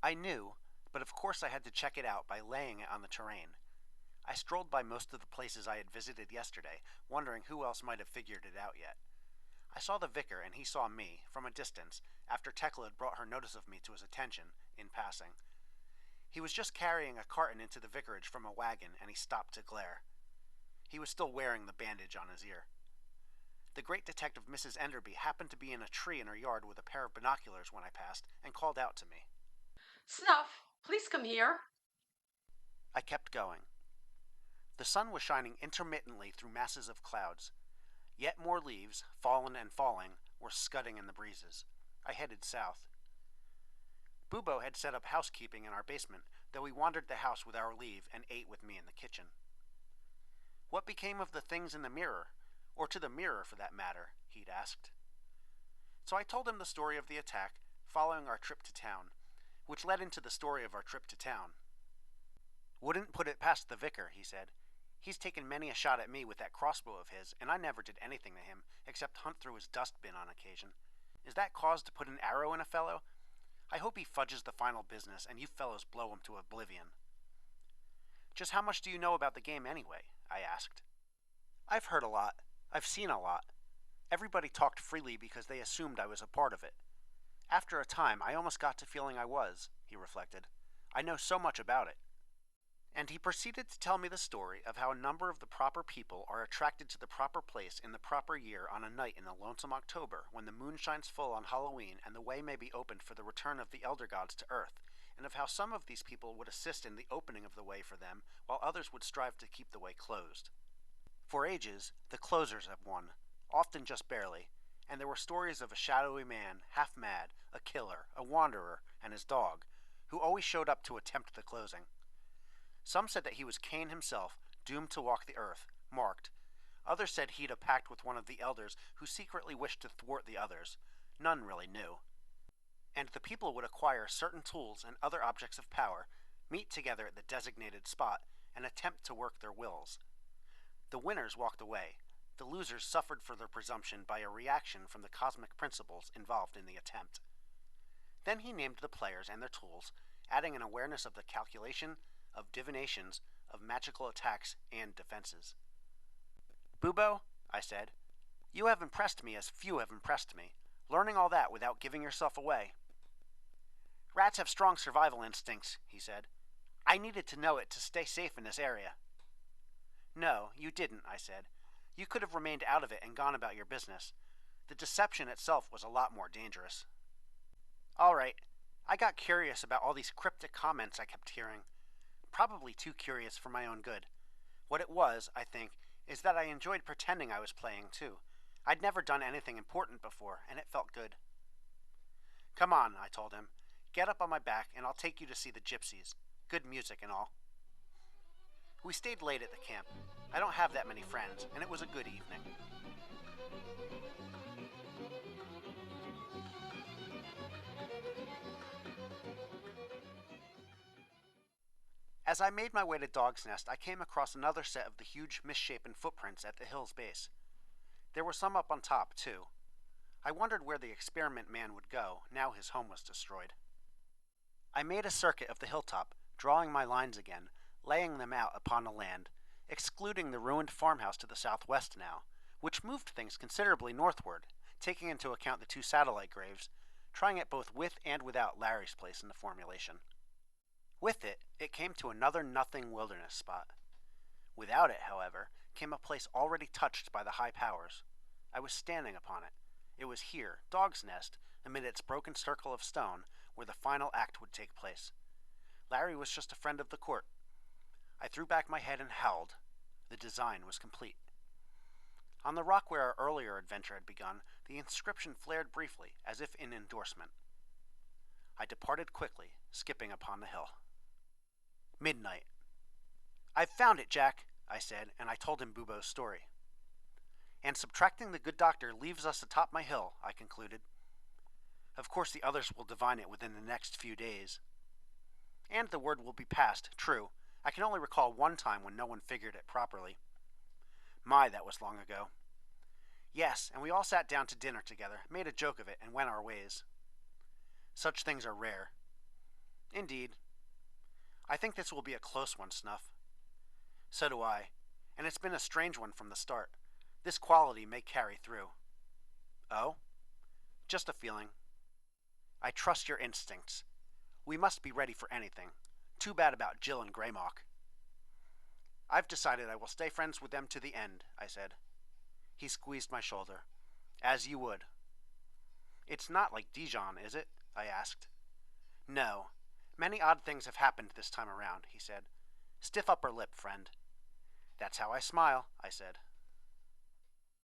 I knew, but of course I had to check it out by laying it on the terrain. I strolled by most of the places I had visited yesterday, wondering who else might have figured it out yet. I saw the vicar and he saw me, from a distance, after Tekla had brought her notice of me to his attention, in passing. He was just carrying a carton into the vicarage from a wagon and he stopped to glare. He was still wearing the bandage on his ear. The great detective Mrs. Enderby happened to be in a tree in her yard with a pair of binoculars when I passed and called out to me. Snuff, please come here. I kept going. The sun was shining intermittently through masses of clouds. Yet more leaves, fallen and falling, were scudding in the breezes. I headed south. Bubo had set up housekeeping in our basement, though he wandered the house with our leave and ate with me in the kitchen. What became of the things in the mirror, or to the mirror for that matter, he'd asked. So I told him the story of the attack, following our trip to town, which led into the story of our trip to town. Wouldn't put it past the vicar, he said. He's taken many a shot at me with that crossbow of his, and I never did anything to him, except hunt through his dustbin on occasion. Is that cause to put an arrow in a fellow? I hope he fudges the final business, and you fellows blow him to oblivion. Just how much do you know about the game anyway? I asked. I've heard a lot. I've seen a lot. Everybody talked freely because they assumed I was a part of it. After a time, I almost got to feeling I was, he reflected. I know so much about it. And he proceeded to tell me the story of how a number of the proper people are attracted to the proper place in the proper year on a night in the lonesome October when the moon shines full on Halloween and the way may be opened for the return of the elder gods to earth, and of how some of these people would assist in the opening of the way for them while others would strive to keep the way closed. For ages, the closers have won, often just barely, and there were stories of a shadowy man, half mad, a killer, a wanderer, and his dog, who always showed up to attempt the closing. Some said that he was Cain himself, doomed to walk the earth, marked. Others said he'd a pact with one of the elders who secretly wished to thwart the others. None really knew. And the people would acquire certain tools and other objects of power, meet together at the designated spot, and attempt to work their wills. The winners walked away. The losers suffered for their presumption by a reaction from the cosmic principles involved in the attempt. Then he named the players and their tools, adding an awareness of the calculation, of divinations, of magical attacks and defenses. Bubo, I said, you have impressed me as few have impressed me, learning all that without giving yourself away. Rats have strong survival instincts, he said. I needed to know it to stay safe in this area. No, you didn't, I said. You could have remained out of it and gone about your business. The deception itself was a lot more dangerous. All right, I got curious about all these cryptic comments I kept hearing. Probably too curious for my own good. What it was, I think, is that I enjoyed pretending I was playing too. I'd never done anything important before, and it felt good. Come on, I told him. Get up on my back and I'll take you to see the gypsies. Good music and all. We stayed late at the camp. I don't have that many friends, and it was a good evening. As I made my way to Dog's Nest, I came across another set of the huge misshapen footprints at the hill's base. There were some up on top, too. I wondered where the experiment man would go, now his home was destroyed. I made a circuit of the hilltop, drawing my lines again, laying them out upon the land, excluding the ruined farmhouse to the southwest now, which moved things considerably northward, taking into account the two satellite graves, trying it both with and without Larry's place in the formulation. With it, it came to another nothing wilderness spot. Without it, however, came a place already touched by the high powers. I was standing upon it. It was here, Dog's Nest, amid its broken circle of stone, where the final act would take place. Larry was just a friend of the court. I threw back my head and howled. The design was complete. On the rock where our earlier adventure had begun, the inscription flared briefly, as if in endorsement. I departed quickly, skipping upon the hill. Midnight. I've found it, Jack, I said, and I told him Bubo's story. And subtracting the good doctor leaves us atop my hill, I concluded. Of course the others will divine it within the next few days. And the word will be passed, true. I can only recall one time when no one figured it properly. My, that was long ago. Yes, and we all sat down to dinner together, made a joke of it, and went our ways. Such things are rare. Indeed. I think this will be a close one, Snuff. So do I. And it's been a strange one from the start. This quality may carry through. Oh? Just a feeling. I trust your instincts. We must be ready for anything. Too bad about Jill and Greymock. I've decided I will stay friends with them to the end, I said. He squeezed my shoulder. As you would. It's not like Dijon, is it? I asked. No. Many odd things have happened this time around, he said. Stiff upper lip, friend. That's how I smile, I said.